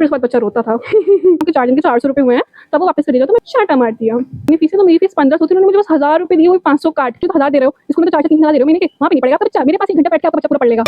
फिर उसके बाद बच्चा रोता था कि 4 दिन के 400 रुपये हुए हैं, तब वो वापस कर दिया। तो मैं चाटा मार दिया। मेरी फीस है तो मेरी फीस 1500 थी, उन्होंने मुझे बस 1000 रुपये दिए, वो 500 काट के। तो 1000 दे रहे हो, इसको मैं तो 4 से 3000 दे रहे हो महीने के, वहाँ पे नहीं पड़ेगा आपका बच्चा। मेरे पास 1 घंटा बैठ के आपका बच्चा पूरा पढ़ लेगा।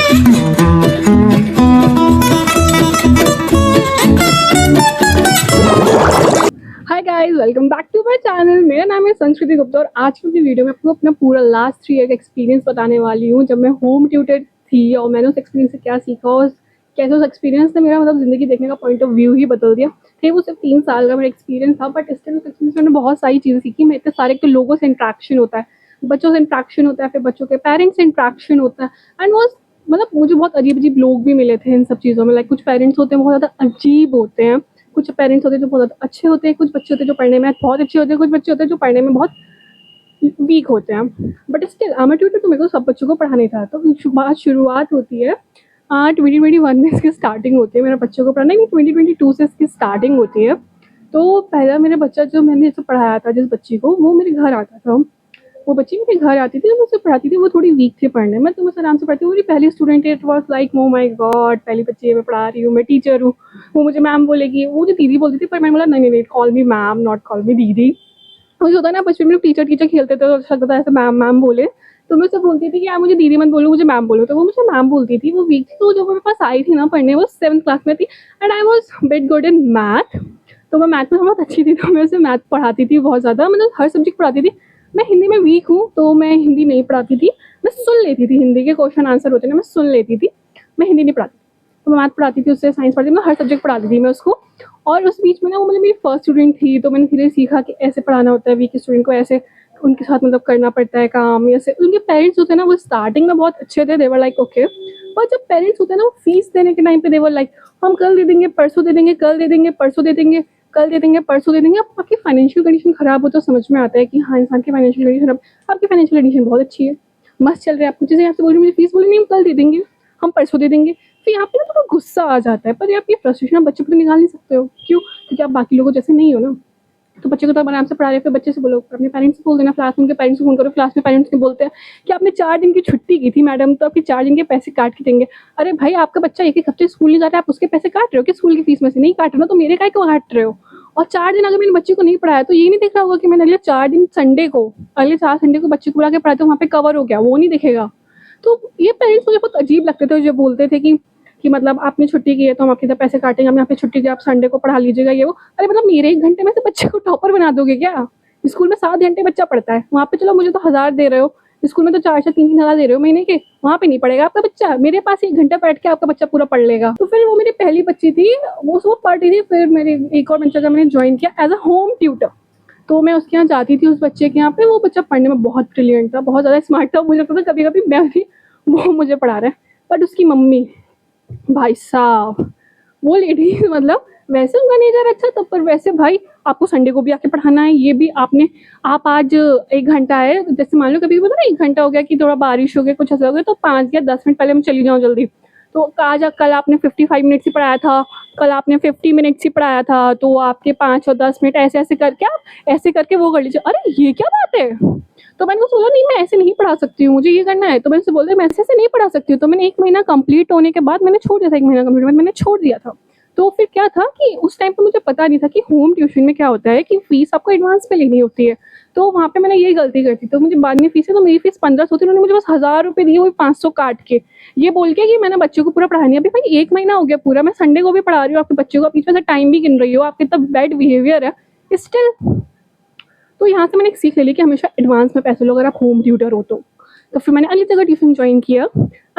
Hi guys, welcome back to my channel. मेरा नाम है संस्कृति गुप्ता और आज की वीडियो में आपको अपना पूरा लास्ट 3 ईयर का एक्सपीरियंस बताने वाली हूँ, जब मैं होम ट्यूटर थी और मैंने उस एक्सपीरियंस से क्या सीखा और कैसे उस एक्सपीरियंस ने मेरा मतलब ज़िंदगी देखने का पॉइंट ऑफ व्यू ही बदल दिया। थे वो सिर्फ 3 साल का मेरा एक्सपीरियंस था, बट स्टिल उस एक्सपीरियंस में मैंने बहुत सारी चीज़ें सीखी। मैं इतने सारे लोगों से इंट्रैक्शन होता है, बच्चों से इंट्रैक्शन होता है, फिर बच्चों के पेरेंट्स से इंट्रैक्शन होता है। एंड वो मतलब मुझे बहुत अजीब अजीब लोग भी मिले थे इन सब चीज़ों में। लाइक कुछ पेरेंट्स होते हैं बहुत ज़्यादा अजीब होते हैं, कुछ पेरेंट्स होते हैं जो बहुत ज़्यादा अच्छे होते हैं, कुछ बच्चे होते हैं जो पढ़ने में बहुत अच्छे होते हैं, कुछ बच्चे होते हैं जो पढ़ने में बहुत वीक होते हैं। But still I am a tutor, तो मेरे को सब बच्चों को पढ़ाना ही था। तो शुरुआत होती है 2021 में इसकी स्टार्टिंग होती है मेरा बच्चों को पढ़ाना, नहीं 2022 से इसकी स्टार्टिंग होती है। तो पहला मेरा बच्चा जो मैंने जैसे पढ़ाया था, जिस बच्ची को, वो मेरे घर आता था। वो बच्ची मेरे घर आती थी, मैं उसे पढ़ाती थी। वो थोड़ी वीक थी पढ़ने में, तो मैं आराम से पढ़ती हूँ। मेरी पहली स्टूडेंट है। It was like oh my God, पहली बच्ची है, मैं पढ़ा रही हूँ, मैं टीचर हूँ। वो मुझे मैम बोलेगी, वो मुझे दीदी बोलती थी, पर मैंने बोला नहीं नहीं, call me ma'am, not call मी दीदी। मुझे होता है ना, बचपन में टीचर टीचर खेलते थे तो अच्छा लगता था ऐसे मैम मैम बोले, तो मैं उससे बोलती थी कि आप मुझे दीदी मत बोलो, मुझे मैम बोलो। तो वो मुझे मैम बोलती थी। वो वीक थी, तो जब मेरे पास आई थी ना पढ़ने, वो 7th क्लास में थी and I was bit good in math. तो मैं मैथ में बहुत अच्छी थी, तो मैं उसे मैथ पढ़ाती थी बहुत ज़्यादा, मतलब हर सब्जेक्ट पढ़ाती थी। मैं हिंदी में वीक हूँ, तो मैं हिंदी नहीं पढ़ाती थी। मैं सुन लेती थी, हिंदी के क्वेश्चन आंसर होते ना, मैं सुन लेती थी, मैं हिंदी नहीं पढ़ाती। तो मैं मैथ पढ़ाती थी, उससे साइंस पढ़ाती थी, मैं हर सब्जेक्ट पढ़ाती थी मैं उसको। और उस बीच में ना वो मतलब मेरी फर्स्ट स्टूडेंट थी, तो मैंने धीरे सीखा कि ऐसे पढ़ाना होता है, वीक स्टूडेंट को ऐसे उनके साथ मतलब करना पड़ता है काम। ऐसे उनके पेरेंट्स होते हैं ना, वो स्टार्टिंग में बहुत अच्छे थे, देवर लाइक ओके। पर जब पेरेंट्स होते हैं ना, वो फीस देने के टाइम पे देवर लाइक हम कल दे देंगे, परसों दे देंगे, कल दे देंगे, परसों दे देंगे, कल दे देंगे, परसों दे देंगे। अब आपकी फाइनेंशियल कंडीशन खराब हो तो समझ में आता है कि हाँ, इंसान की फाइनेंशियल कंडीशन खराब। आपकी फाइनेंशियल कंडीशन बहुत अच्छी है, मस्त चल रहा है, आपको जैसे आपसे बोल रही मुझे फीस बोली नहीं, हम कल दे देंगे, हम परसों दे देंगे। फिर यहाँ पे ना थोड़ा गुस्सा आ जाता है, पर आप ये फ्रस्ट्रेशन आप बच्चे पर तो निकाल नहीं सकते हो। क्यों? क्योंकि आप बाकी लोगों जैसे नहीं हो ना। तो बच्चे को तो आराम से पढ़ा रहे, फिर बच्चे से बोलो, अपने पेरेंट्स से बोल देना, क्लास में उनके पेरेंट्स को फोन करो। क्लास में पेरेंट्स ने बोलते हैं कि आपने 4 दिन की छुट्टी की थी मैडम, तो आपके 4 दिन के पैसे काट के देंगे। अरे भाई, आपका बच्चा एक हफ्ते स्कूल नहीं जाता है, आप उसके पैसे काट रहे हो कि स्कूल की फीस में से? नहीं काट रहे हो, तो मेरे काय को काट रहे हो? और 4 दिन अगर मैंने बच्चे को नहीं पढ़ाया, तो ये नहीं देख रहा होगा कि मैंने अगले 4 दिन संडे को, अगले 4 संडे को बच्चे को बुला के पढ़ाया, तो वहाँ पे कवर हो गया, वो नहीं दिखेगा। तो ये पेरेंट्स मुझे बहुत अजीब लगते थे, जो बोलते थे कि मतलब आपने छुट्टी की है तो हम आपके पैसे काटेंगे, हम यहाँ पे छुट्टी की, आप संडे को पढ़ा लीजिएगा, ये वो। अरे मतलब मेरे 1 घंटे में से बच्चे को टॉपर बना दोगे क्या? स्कूल में 7 घंटे बच्चा पढ़ता है, वहाँ पे चलो मुझे तो 1000 दे रहे हो, स्कूल में तो 4 से 3,000 दे रहे हो महीने के, वहाँ पे नहीं पढ़ेगा आपका बच्चा। मेरे पास 1 घंटा बैठ के आपका बच्चा पूरा पढ़ लेगा। तो फिर वो मेरी पहली बच्ची थी, वो पढ़ रही थी। फिर मेरे एक और बच्चा जब मैंने ज्वाइन किया एज अ होम ट्यूटर, तो मैं उसके यहाँ जाती थी, उस बच्चे के यहाँ पे। वो बच्चा पढ़ने में बहुत ब्रिलियंट था, बहुत ज़्यादा स्मार्ट था। मुझे लगता था कभी कभी मैं भी, वो मुझे पढ़ा रहा है। बट उसकी मम्मी, भाई साहब, वो लेडी मतलब वैसे उनका नेचर अच्छा था, पर वैसे भाई आपको संडे को भी आके पढ़ाना है, ये भी आपने, आप आज 1 घंटा है, जैसे मान लो कभी बोला ना 1 घंटा हो गया कि थोड़ा बारिश हो गया, कुछ ऐसा हो गया, तो 5 या 10 मिनट पहले मैं चली जाऊँ जल्दी। तो आज कल आपने 55 मिनट्स ही पढ़ाया था, कल आपने 50 मिनट्स ही पढ़ाया था, तो आपके 5 और 10 मिनट ऐसे ऐसे करके आप ऐसे करके वो कर लीजिए। अरे ये क्या बात है? तो मैंने उसको बोला नहीं, मैं ऐसे नहीं पढ़ा सकती हूँ, मुझे ये करना है। तो मैंने उससे बोला मैं ऐसे नहीं पढ़ा सकती हूँ। तो मैंने 1 महीना कंप्लीट होने के बाद मैंने छोड़ दिया था, 1 महीना कंप्लीट में मैंने छोड़ दिया था। तो फिर क्या था कि उस टाइम पे मुझे पता नहीं था कि होम ट्यूशन में क्या होता है कि फीस आपको एडवांस पे लेनी होती है। तो वहाँ पे मैंने यही गलती कर दी। तो मुझे बाद में फीस है, तो मेरी फीस 1500 थी, उन्होंने मुझे बस 1000 रुपये दिए, वो 500 काट के, ये बोल के कि मैंने बच्चों को पूरा पढ़ा नहीं। अभी भाई 1 महीना हो गया पूरा, मैं संडे को भी पढ़ा रही हूँ आपके बच्चों को, बीच में से टाइम भी गिन रही हो, आपके इतना बैड बिहेवियर है स्टिल। तो यहाँ से मैंने एक सीख ले ली कि हमेशा एडवांस में पैसे लो अगर आप होम ट्यूटर हो तो फिर मैंने अगली जगह ट्यूशन ज्वाइन किया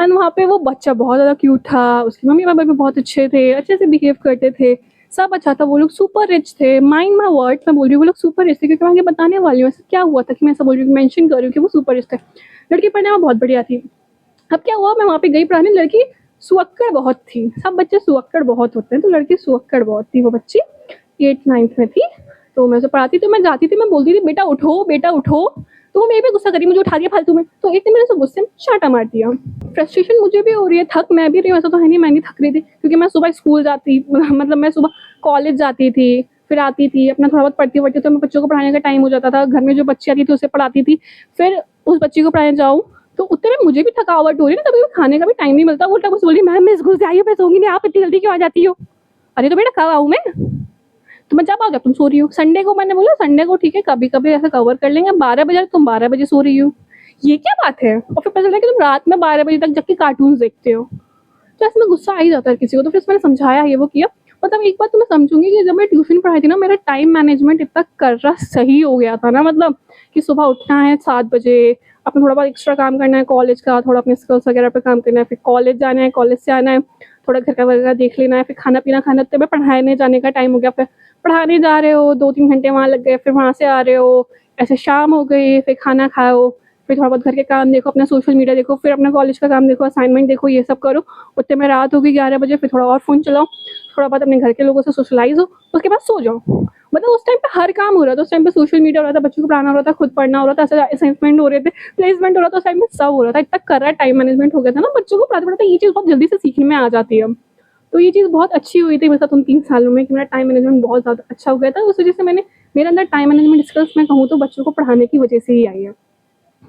एंड वहाँ पे वो बच्चा बहुत ज़्यादा क्यूट था, उसके मम्मी पापा भी बहुत अच्छे थे, अच्छे से बिहेव करते थे, सब अच्छा था। वो लोग सुपर रिच थे, माइंड माई वर्ड, मैं बोल रही हूँ वो लोग सुपर रिच थे, क्योंकि मैं आगे बताने वाली हूँ ऐसा क्या हुआ था कि मैं ऐसा बोल रही हूँ, मेंशन कर रही हूँ कि वो सुपर रिच थे। लड़की पढ़ने में बहुत बढ़िया थी। अब क्या हुआ, मैं वहाँ पे गई पढ़ाने, लड़की सुअक्कड़ बहुत थी, सब बच्चे सुअक्कड़ बहुत होते हैं, तो लड़की सुअक्कड़ बहुत थी। वो बच्ची 8th 9th में थी, तो मैं उसे पढ़ाती, तो मैं जाती थी, मैं बोलती थी बेटा उठो, बेटा उठो, तो वो मेरे पे गुस्सा करी, मुझे उठा दिया फालतू में। तो एक दिन मैंने उसे गुस्से में चाटा मार दिया। फ्रस्ट्रेशन मुझे भी हो रही है, थक मैं भी रही हूँ, ऐसा तो है नहीं मैं नहीं थक रही थी, क्योंकि मैं सुबह स्कूल जाती, मतलब मैं सुबह कॉलेज जाती थी, फिर आती थी, अपना थोड़ा बहुत पढ़ती वढ़ती, तो मैं बच्चों को पढ़ाने का टाइम हो जाता था, घर में जो बच्ची आती थी उसे पढ़ाती थी, फिर उस बच्ची को पढ़ाने जाऊँ तो उतने में मुझे भी थकावट हो रही है ना, कभी खाने का भी टाइम नहीं मिलता। उल्टा कुछ बोली, मैम मैं स्कूल से आई हूँ, मैं सोऊंगी नहीं, आप इतनी जल्दी क्यों आ जाती हो? अरे तो बेटा कब आऊँ मैं? तो मैं जब आओ जब तुम सो रही हो। संडे को मैंने बोला संडे को ठीक है कभी कभी ऐसा कवर कर लेंगे, 12 बजे तुम 12 बजे सो रही हो, ये क्या बात है? और फिर पता चला कि तुम रात में 12 बजे तक जग के कार्टून देखते हो। तो ऐसे में गुस्सा आ ही जाता है किसी को। तो फिर मैंने समझाया ये वो किया। मतलब एक बात तो मैं समझूंगी कि जब मैं ट्यूशन पढ़ाई थी ना, मेरा टाइम मैनेजमेंट इतना कर रहा सही हो गया था ना, मतलब कि सुबह उठना है 7 बजे, अपना थोड़ा बहुत एक्स्ट्रा काम करना है कॉलेज का, थोड़ा अपने स्किल्स वगैरह पे काम करना है, फिर कॉलेज जाना है, कॉलेज से आना है, थोड़ा घर का वगैरह देख लेना है, फिर खाना पीना खाना, तब मैं पढ़ाने जाने का टाइम हो गया, फिर पढ़ाने जा रहे हो 2-3 घंटे वहाँ लग गए, फिर वहाँ से आ रहे हो, ऐसे शाम हो गई, फिर खाना खाओ, फिर थोड़ा बहुत घर के काम देखो, अपना सोशल मीडिया देखो, फिर अपना कॉलेज का काम देखो, असाइनमेंट देखो, ये सब करो। उतने में रात होगी 11 बजे, फिर थोड़ा और फ़ोन चलाओ, थोड़ा बहुत अपने घर के लोगों से सोशलाइज हो, उसके बाद सो जाओ। मतलब उस टाइम पे हर काम हो रहा था, उस टाइम पे सोशल मीडिया हो रहा था, बच्चों को पढ़ाना हो रहा था, खुद पढ़ना हो रहा था, असाइनमेंट हो रहे थे, प्लेसमेंट हो रहा था, उस टाइम में सब हो रहा था। इतना कर रहा टाइम मैनेजमेंट हो गया था ना, बच्चों को पढ़ाते पढ़ाते ये चीज़ बहुत जल्दी से सीखने में आ जाती है। तो ये चीज़ बहुत अच्छी हुई थी मेरे साथ उन 3 सालों में कि मेरा टाइम मैनेजमेंट बहुत ज़्यादा अच्छा हो गया था। उस वजह से मैंने मेरे अंदर टाइम मैनेजमेंट स्किल्स मैं कहूँ तो बच्चों को पढ़ाने की वजह से ही आई है।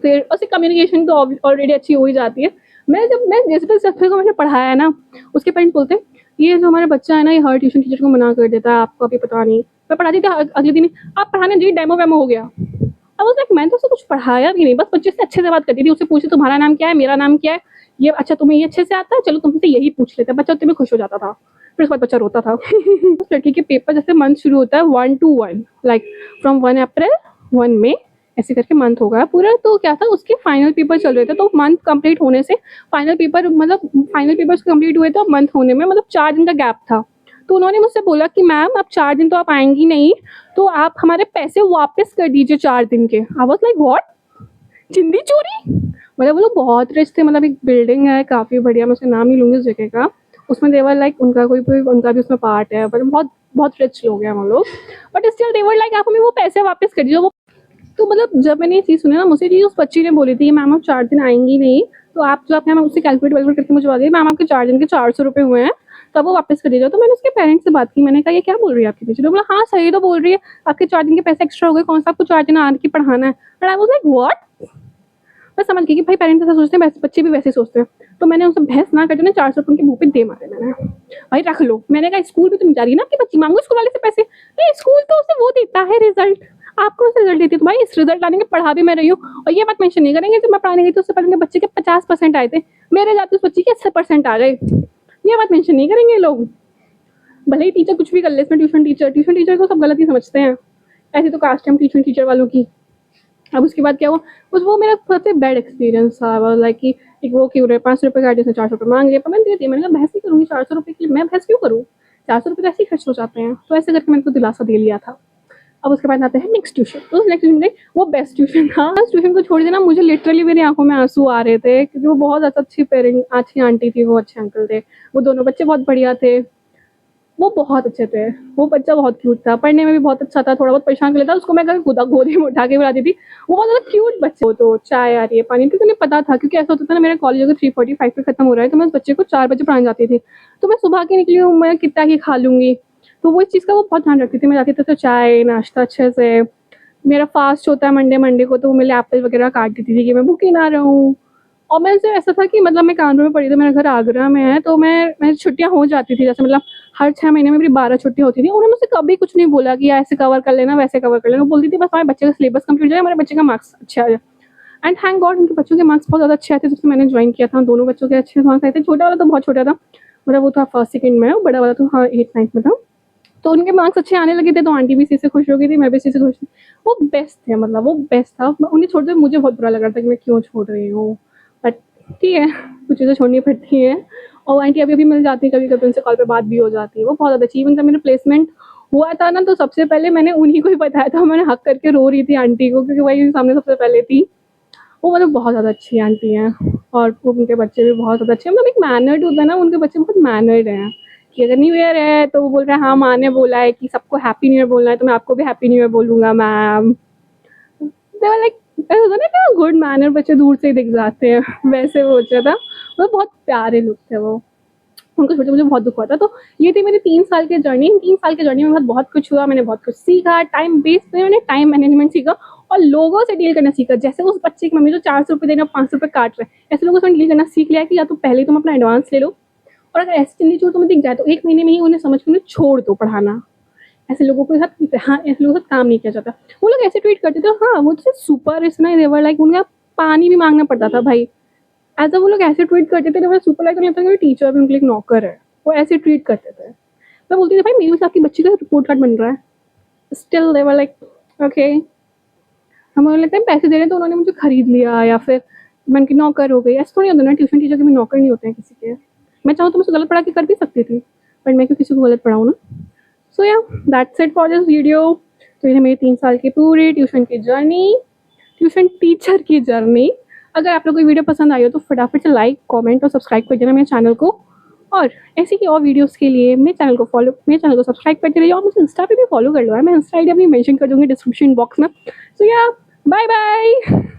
फिर उससे कम्युनिकेशन तो ऑलरेडी अच्छी हो ही जाती है। मैं जैसे जैसे बच्चे को मैंने पढ़ाया है ना, उसके पेरेंट्स बोलते हैं ये जो हमारा बच्चा है ना, ये हर ट्यूशन टीचर को मना कर देता है, आपको अभी पता नहीं। मैं पढ़ाती थी, अगले दिन ही आप पढ़ाने जी डेमो वेमो हो गया। अब उस मैंने तो उसको कुछ पढ़ाया भी नहीं, बस बच्चे से अच्छे से बात करती थी, उससे पूछे तुम्हारा नाम क्या है, मेरा नाम क्या है, ये अच्छा तुम्हें ये अच्छे से आता है, चलो तुमसे यही पूछ लेते हैं। बच्चा उतने में खुश हो जाता था। फिर उसके बाद बच्चा रोता था। उस लड़की के पेपर जैसे मंथ शुरू होता है 1 to 1, लाइक फ्रॉम 1 अप्रैल 1 मई, ऐसे करके मंथ हो गया पूरा। तो क्या था, उसके फाइनल पेपर चल रहे थे, तो मंथ कंप्लीट होने से फाइनल पेपर, मतलब फाइनल पेपर्स कंप्लीट हुए तो मंथ होने में मतलब 4 दिन का गैप था। तो उन्होंने मुझसे बोला कि मैम अब 4 दिन तो आप आएंगी नहीं, तो आप हमारे पैसे वापस कर दीजिए 4 दिन के। आई वाज लाइक व्हाट, चिंदी चोरी? मतलब वो लोग बहुत रिच थे, मतलब एक बिल्डिंग है काफ़ी बढ़िया, मैं उसका नाम नहीं लूँगी उस जगह का, उसमें देवर लाइक उनका कोई उनका भी उसमें पार्ट है, बट बहुत बहुत रिच लोग हैं वो लोग। बट स्टिल देवर लाइक आप हमें वो पैसे वापस कर दीजिए। वो तो मतलब जब मैंने ये चीज़ सुनी ना, मुझे ये उस बच्ची ने बोली थी मैम आप 4 दिन आएंगी नहीं, तो आप जो आपने उससे कैलकुलेट वैलकुलेट करके मुझे बता दिए मैम आपके 4 दिन के 400 रुपये हुए हैं, तो आप वो वापस कर दीजिए। तो मैंने उसके पेरेंट्स से बात की, मैंने कहा ये क्या बोल रही है आपकी टीचर? तो बोला हाँ सही तो बोल रही है, आपके 4 दिन के पैसे एक्स्ट्रा हो गए, कौन सा आपको 4 दिन आने की पढ़ाना है। But I was like what. मैं समझ गई कि भाई पेरेंट्स ऐसा सोचते हैं, बच्चे भी वैसे सोचते हैं। तो मैंने उनसे बहस ना करते ना 400 रुपये उनके मुंह पे दे मारे मैंने, भाई रख लो। मैंने कहा स्कूल भी तो नहीं जा रही ना आपकी बच्ची, मांगो स्कूल वाले से पैसे। नहीं स्कूल तो उसे वो देता है रिजल्ट, आपको उसे रिजल्ट देती है, तो भाई इस रिजल्ट लाने के पढ़ा भी मैं रही हूँ। और ये बात मेंशन नहीं करेंगे जब मैं पढ़ाने गई तो उससे पहले बच्चे के 50% आए थे, मेरे जाते उस बच्ची के 80% आ गए। ये बात मेंशन नहीं करेंगे लोग। भले ही टीचर कुछ भी कर ले, इसमें ट्यूशन टीचर को सब गलत ही समझते हैं। ऐसे तो कास्ट है हम ट्यूशन टीचर वालों की। अब उसके बाद क्या हुआ, उस वो मेरा सबसे बैड एक्सपीरियंस था, लाइक कि एक वो क्यों रहे 500 रुपये का जिसने 400 रुपये मांग लिया, पर मैंने दे दिया। मैंने कहा बहस नहीं करूँगी 400 रुपये के लिए, मैं बहस क्यों करूँ, 400 रुपये तो ऐसे ही खर्च हो जाते हैं। तो ऐसे करके मैंने उसको दिलासा दे लिया था। अब उसके बाद आते हैं नेक्स्ट ट्यूशन। तो उस नेक्स्ट ट्यूशन गई, वो बेस्ट ट्यूशन था। उस ट्यूशन को छोड़ देना, मुझे लिटरली मेरी आंखों में आंसू आ रहे थे, क्योंकि वो बहुत ज़्यादा अच्छी आंटी थी, वो अच्छे अंकल थे, वो दोनों बच्चे बहुत बढ़िया थे, वो बहुत अच्छे थे। वो बच्चा बहुत क्यूट था, पढ़ने में भी बहुत अच्छा था, थोड़ा बहुत परेशान कर लेता, उसको मैं अगर गोदी में उठा के बुलाती थी। वो बहुत ज़्यादा क्यूट बच्चे। तो चाय आ रही है पानी, क्योंकि उन्हें पता था, क्योंकि ऐसा होता था ना मेरा कॉलेज अगर 3:45 पे खत्म हो रहा है तो मैं उस बच्चे को 4 बजे पढ़ाने जाती थी। तो मैं सुबह की निकली हूँ, मैं कितना ही खा लूँगी, तो वो इस चीज़ का वो बहुत ध्यान रखती थी। मैं जाती थी तो चाय नाश्ता अच्छे से, मेरा फास्ट होता है मंडे को, तो वो मेरे एप्पल वगैरह काट देती थी कि मैं भूखी ना रहूँ। और मैं से ऐसा था कि मतलब मैं कानपुर में पढ़ी थी, मेरा घर आगरा में है, तो मेरी छुट्टियाँ हो जाती थी, जैसे मतलब हर 6 महीने में मेरी 12 छुट्टियाँ होती थी। उन्होंने मुझसे कभी कुछ नहीं बोला कि ऐसे कवर कर लेना वैसे कवर कर लेना, वो बोलती थी बस हमारे बच्चे का सिलेबस कंप्लीट हो जाए, हमारे बच्चे का मार्क्स अच्छे आ जाए। एंड थैंक गॉड उनके बच्चों के मार्क्स बहुत ज़्यादा अच्छे आए थे, जिससे मैंने ज्वाइन किया था। दोनों बच्चों के अच्छे मार्क्स आए थे। छोटा वाला तो बहुत छोटा था, मतलब वो था फर्स्ट सेकंड में, बड़ा वाला तो हाँ 8th-9th में था। तो उनके मार्क्स अच्छे आने लगे थे, तो आंटी भी इसी से खुश हो गई थी, मैं भी इसी से खुश थी। वो बेस्ट थे, मतलब वो बेस्ट था। उन्हें छोड़ते मुझे बहुत बुरा लग रहा था कि मैं क्यों छोड़ रही हूँ, बट ठीक है, कुछ चीज़ें छोड़नी पड़ती हैं। और आंटी अभी मिल जाती है, कभी कभी उनसे कॉल पे बात भी हो जाती है। वो बहुत ज़्यादा अच्छी, इवन जब मेरा प्लेसमेंट हुआ था ना, तो सबसे पहले मैंने उन्हीं को ही बताया था। मैंने हक करके रो रही थी आंटी को, क्योंकि वही सामने सबसे पहले थी। वो मतलब बहुत ज़्यादा अच्छी आंटी हैं, और उनके बच्चे भी बहुत ज़्यादा अच्छे हैं। मतलब एक मैनर्ड होता है ना, उनके बच्चे बहुत मैनर्ड हैं। कि अगर न्यू ईयर है तो वो बोल रहे हैं हाँ माँ ने बोला है कि सबको हैप्पी न्यू ईयर बोलना है, तो मैं आपको भी हैप्पी न्यू ईयर बोलूँगा मैम। दे वर लाइक, ऐसा होता है ना गुड मैनर, बच्चे दूर से ही दिख जाते हैं, वैसे वो बच्चा था। वो बहुत प्यारे लोग थे वो। उनको छोड़ के मुझे बहुत दुख हुआ था। तो ये थी मेरी 3 साल की जर्नी। इन 3 साल की जर्नी में बहुत कुछ हुआ, मैंने बहुत कुछ सीखा। टाइम बेस्ड पे मैंने टाइम मैनेजमेंट सीखा, और लोगों से डील करना सीखा। जैसे उस बच्चे की मम्मी जो 400 रुपये देना 500 रुपये काट रहे हैं, ऐसे लोगों से डील करना सीख लिया कि या तो पहले तुम अपना एडवांस ले लो, और अगर ऐसे चंडी-चोर तुम्हें दिख जाए तो 1 महीने में ही उन्हें समझ के उन्हें छोड़ दो पढ़ाना। ऐसे लोगों के साथ, हाँ, ऐसे लोगों के साथ काम नहीं किया जाता। वो लोग ऐसे ट्रीट करते थे, हाँ, वो जैसे सुपर इतना देवर लाइक उनका पानी भी माँगना पड़ता था भाई। ऐसा वो लोग ऐसे ट्रीट करते थे, जब सुपर लाइक उन्हें लगता था कि टीचर भी उनके लिए एक नौकर है। वो ऐसे ट्रीट करते थे। मैं बोलती थी भाई मेरे से आपकी बच्ची का रिपोर्ट कार्ड बन रहा है। Still they were like okay, हमें लगता है पैसे दे रहे हैं तो उन्होंने मुझे खरीद लिया या फिर मैं उनकी नौकर हो गई। ऐसा थोड़ी होता ना, ट्यूशन टीचर के भी नौकर नहीं होते हैं किसी के। मैं चाहूँ तो मैं उसको गलत पढ़ा के कर भी सकती थी, बट मैं क्यों किसी को गलत पढ़ाऊँ ना। सो या that's it for this video. तो ये मेरी 3 साल की पूरी ट्यूशन की जर्नी, ट्यूशन टीचर की जर्नी। अगर आप लोग को वीडियो पसंद आई हो तो फटाफट से लाइक, कमेंट और सब्सक्राइब कर देना मेरे चैनल को। और ऐसी ही और वीडियोस के लिए मेरे चैनल को सब्सक्राइब करते रहिए और मुझे इंस्टा पे भी फॉलो कर लो है। मैं इंस्टा आईडी अपनी मेंशन कर दूँगी डिस्क्रिप्शन बॉक्स में। सो या बाय बाय।